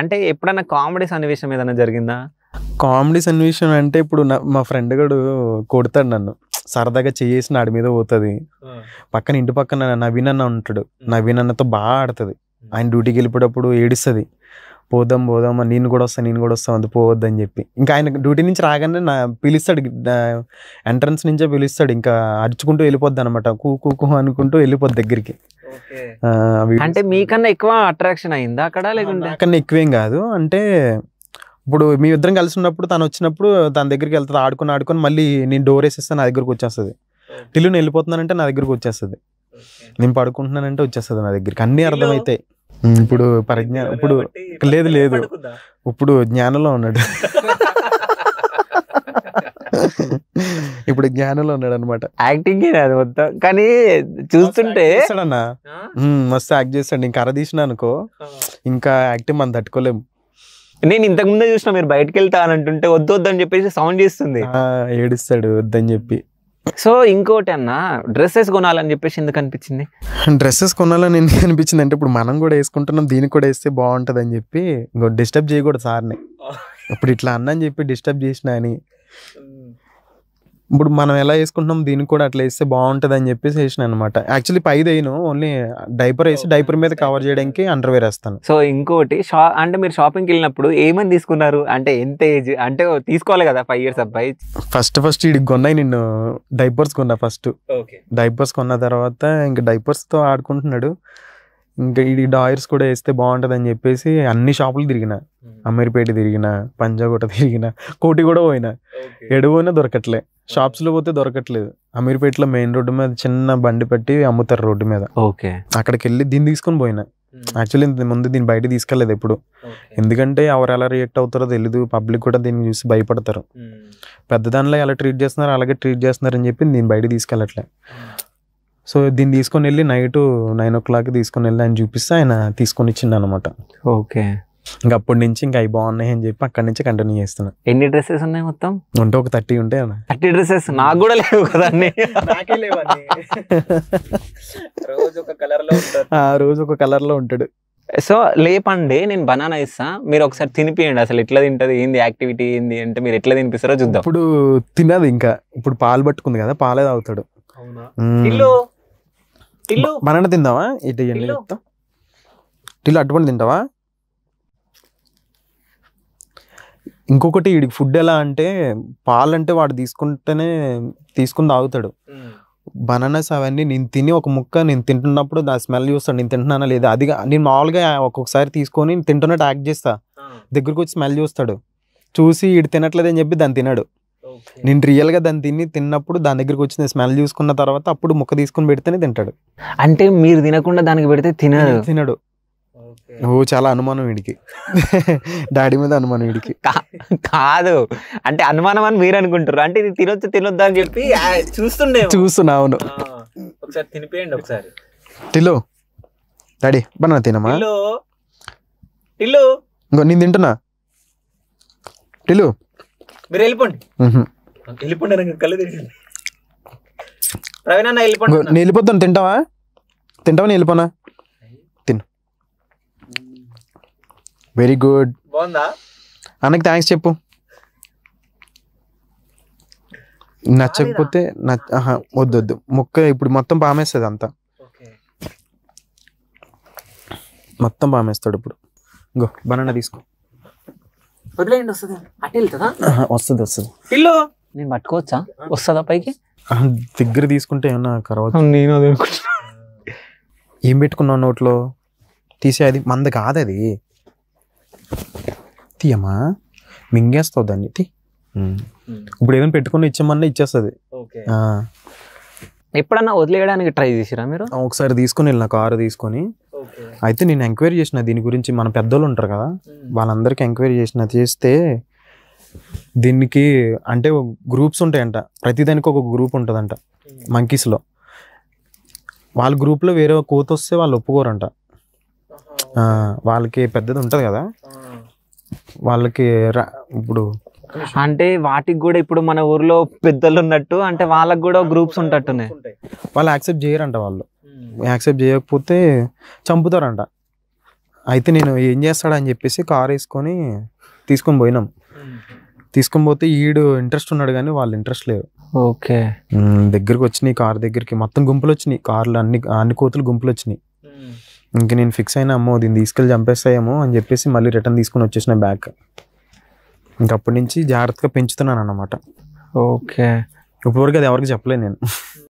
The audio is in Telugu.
అంటే ఎప్పుడన్నా కామెడీ సన్నివేశం ఏదైనా జరిగిందా? కామెడీ సన్నివేశం అంటే ఇప్పుడు మా ఫ్రెండ్ గడు కొడతాడు నన్ను, సరదాగా చేసి నాడి మీద పోతుంది. పక్కన ఇంటి పక్కన నవీన్ అన్న ఉంటాడు, నవీన్ అన్నతో బాగా ఆడుతుంది. ఆయన డ్యూటీకి వెళ్ళిపోయేటప్పుడు ఏడుస్తుంది, పోదాం పోదాం నేను కూడా వస్తాను అంత పోవద్దని చెప్పి. ఇంకా ఆయన డ్యూటీ నుంచి రాగానే పిలుస్తాడు, ఎంట్రన్స్ నుంచే పిలుస్తాడు, ఇంకా అరుచుకుంటూ వెళ్ళిపోద్ది అనమాట, కూ అనుకుంటూ వెళ్ళిపోద్ది దగ్గరికి. అంటే మీకన్నా ఎక్కువ అట్రాక్షన్ అయిందా అక్కడ? లేకుంటే నాకన్నా ఎక్కువేం కాదు. అంటే ఇప్పుడు మీ ఇద్దరం కలిసి ఉన్నప్పుడు తను వచ్చినప్పుడు తన దగ్గరికి వెళ్తుంది, ఆడుకొని మళ్ళీ నేను డోర్ వేసేస్తే నా దగ్గరకు వచ్చేస్తుంది. టిల్లు వెళ్ళిపోతున్నానంటే నా దగ్గరకు వచ్చేస్తుంది, నేను పడుకుంటున్నానంటే వచ్చేస్తుంది నా దగ్గరికి. అన్నీ అర్థమవుతాయి. ఇప్పుడు ఇప్పుడు లేదు ఇప్పుడు జ్ఞానంలో ఉన్నాడు. ఇప్పుడు జ్ఞానంలో ఉన్నాడు అనమాట. యాక్టింగ్ అది మొత్తం, కానీ చూస్తుంటే మస్తు యాక్ట్ చేస్తాడు. ఇంకా అర తీసిన అనుకో ఇంకా యాక్టింగ్ మనం తట్టుకోలేము. నేను ఇంతకు ముందే చూసిన, మీరు బయటకు వెళ్తా అని అంటుంటే వద్దు అని చెప్పేసి సౌండ్ చేస్తుంది, ఏడుస్తాడు వద్దని చెప్పి. సో ఇంకోటి అన్న, డ్రెస్సెస్ కొనాలని చెప్పేసి ఎందుకు అనిపించింది? డ్రెస్సెస్ కొనాలని ఎందుకు అనిపించింది అంటే ఇప్పుడు మనం కూడా వేసుకుంటున్నాం, దీనికి కూడా వేస్తే బాగుంటుంది అని చెప్పి. ఇంకో డిస్టర్బ్ చేయకూడదు సార్ని, ఇప్పుడు ఇట్లా అన్నని చెప్పి డిస్టర్బ్ చేసిన అని. ఇప్పుడు మనం ఎలా వేసుకుంటున్నాం దీనికి కూడా అట్లా వేస్తే బాగుంటుంది అని చెప్పేసి వేసిన అనమాట. యాక్చువల్లీ పైదేను ఓన్లీ డైపర్ వేసి డైపర్ మీద కవర్ చేయడానికి అండర్వేర్ వేస్తాను. సో ఇంకోటి అంటే మీరు షాపింగ్కి వెళ్ళినప్పుడు ఏమని తీసుకున్నారు? అంటే ఎంత ఏజ్ అంటే తీసుకోవాలి కదా, 5 years అబ్బాయి. ఫస్ట్ ఇడికి కొన్నాయి, నిన్ను డైపర్స్ కొన్నా. ఫస్ట్ డైపర్స్ కొన్న తర్వాత ఇంకా డైపర్స్తో ఆడుకుంటున్నాడు. ఇంకా ఈ డాయర్స్ కూడా వేస్తే బాగుంటుంది అని చెప్పేసి అన్ని షాపులు తిరిగిన, అమీర్పేట తిరిగిన, పంజాగుట్ట తిరిగిన, కోటి కూడా పోయినా, ఎడుపోయినా దొరకట్లే. షాప్స్ లో పోతే దొరకట్లేదు. అమీర్పేటలో మెయిన్ రోడ్డు మీద చిన్న బండి పెట్టి అమ్ముతారు రోడ్డు మీద, అక్కడికి వెళ్ళి దీన్ని తీసుకొని పోయినా. యాక్చువల్లీ ముందు దీన్ని బయట తీసుకెళ్లేదు ఎప్పుడు, ఎందుకంటే ఎవరు ఎలా రియాక్ట్ అవుతారో తెలియదు, పబ్లిక్ కూడా దీన్ని చూసి భయపడతారు. పెద్ద దానిలో ఎలా ట్రీట్ చేస్తున్నారు అలాగే ట్రీట్ చేస్తున్నారు అని చెప్పి దీన్ని బయట తీసుకెళ్ళట్లే. సో దీన్ని తీసుకొని వెళ్ళి నైట్ 9 o'clock తీసుకొని వెళ్ళి ఆయన చూపిస్తే ఆయన తీసుకొని ఇచ్చిండు అనమాట. ఓకే, ఇంకా అప్పటి నుంచి ఇంకా అవి బాగున్నాయి అని చెప్పి అక్కడి నుంచి కంటిన్యూ చేస్తున్నా. ఎన్ని డ్రెస్సెస్ ఉన్నాయి మొత్తం? ఉంటే ఒక 30 ఉంటాయి. 30 డ్రెస్సెస్ నాకు కూడా లేవు కదా, రోజు ఒక కలర్ లో ఉంటాడు. సో లేపండి, నేను బనానా ఇస్తా, మీరు ఒకసారి తినిపియండి. అసలు ఎట్లా తింటది, ఏంది యాక్టివిటీ ఏంది అంటే మీరు ఎట్లా తినిపిస్తారో చూద్దాం. ఇప్పుడు తినదు, ఇంకా ఇప్పుడు పాలు పట్టుకుంది కదా, పాలే తాగుతాడు. బనానా తిందావా? ఇటు చెప్తా, టిల్లు అటువంటి తింటావా? ఇంకొకటి వీడికి ఫుడ్ ఎలా అంటే, పాలు అంటే వాడు తీసుకుని తాగుతాడు. బనానాస్ అవన్నీ నేను తిని ఒక ముక్క నేను తింటున్నప్పుడు దాని స్మెల్ చూస్తాడు, నేను తింటున్నానా లేదా. అది నేను మామూలుగా ఒక్కొక్కసారి తీసుకొని తింటున్నట్టు యాక్ట్ చేస్తా, దగ్గరకు వచ్చి స్మెల్ చూస్తాడు, చూసి వీడు తినట్లేదని చెప్పి దాన్ని తినడు. నేను రియల్గా దాన్ని తిన్నప్పుడు దాని దగ్గరికి వచ్చిన స్మెల్ చూసుకున్న తర్వాత అప్పుడు ముక్క తీసుకుని పెడితేనే తింటాడు. అంటే మీరు తినకుండా దానికి పెడితే తినడు. ఓ చాలా అనుమానం వీడికి, డాడీ మీద అనుమానం వీడికి. కాదు అంటే అనుమానం అని మీరు అనుకుంటారు, అంటే ఇది తినొద్దా అని చెప్పి చూస్తున్నా. అవును, ఒకసారి తినిపోయండి ఒకసారి. టిల్లు డాడీ బనానా తినమా? ఇంకో నేను తింటున్నా. టిల్లు మీరు వెళ్ళిపోండి. కళ్ళు తిరిగి నేను వెళ్ళిపోతాను. తింటావా నేను వెళ్ళిపోనా? తిను. Very good. బాగుందా? అన్నకి థ్యాంక్స్ చెప్పు. నచ్చకపోతే వద్దు, ముక్క ఇప్పుడు మొత్తం పామేస్తుంది, అంతా మొత్తం పామేస్తాడు. ఇప్పుడు ఇంకో బనానా తీసుకో. వదిలేయండి, వస్తుంది. అటు వెళ్తుందా? వస్తుంది. ఇల్లు నేను పట్టుకోవచ్చా? వస్తుందా పైకి? దగ్గర తీసుకుంటే ఏమన్నా కరవచ్చు. నేను అది అనుకుంటున్నా. ఏం పెట్టుకున్నావు నోట్లో? తీసే, అది మంద కాదు, అది తీయమ్మా, మింగేస్తావు దాన్ని. ఇప్పుడు ఏదైనా పెట్టుకుని ఇచ్చామన్నా ఇచ్చేస్తుంది. ఎప్పుడన్నా వదిలేయడానికి ట్రై చేసిరా మీరు? ఒకసారి తీసుకుని వెళ్ళిన కారు తీసుకొని, అయితే నేను ఎంక్వైరీ చేసిన దీని గురించి. మన పెద్దోళ్ళు ఉంటారు కదా, వాళ్ళందరికీ ఎంక్వైరీ చేస్తే దీనికి అంటే గ్రూప్స్ ఉంటాయంట, ప్రతిదానికి ఒక గ్రూప్ ఉంటుందంట మంకీస్లో. వాళ్ళ గ్రూప్లో వేరే కోత వస్తే వాళ్ళు ఒప్పుకోరంట. వాళ్ళకి పెద్దది ఉంటుంది కదా, వాళ్ళకి ఇప్పుడు అంటే వాటికి కూడా ఇప్పుడు మన ఊర్లో పెద్దలు ఉన్నట్టు అంటే వాళ్ళకి కూడా గ్రూప్స్ ఉంటట్టున్నాయి. వాళ్ళు యాక్సెప్ట్ చేయరంట. వాళ్ళు యాక్సెప్ట్ చేయకపోతే చంపుతారంట. అయితే నేను ఏం చేస్తాడని చెప్పేసి కార్ వేసుకొని తీసుకొని పోయినాం. తీసుకొని పోతే ఈడు ఇంట్రెస్ట్ ఉన్నాడు కానీ వాళ్ళు ఇంట్రెస్ట్ లేరు. ఓకే. దగ్గరికి వచ్చినాయి, కార్ దగ్గరికి మొత్తం గుంపులు వచ్చినాయి, కార్లు అన్ని కోతులు గుంపులు వచ్చినాయి. ఇంక నేను ఫిక్స్ అయినా అమ్మో దీన్ని తీసుకెళ్ళి చంపేస్తాయేమో అని చెప్పేసి మళ్ళీ రిటర్న్ తీసుకొని వచ్చేసిన బ్యాగ్. ఇంకప్పటి నుంచి జాగ్రత్తగా పెంచుతున్నాను అన్నమాట. ఓకే. ఇప్పటివరకు అది ఎవరికి చెప్పలేదు నేను.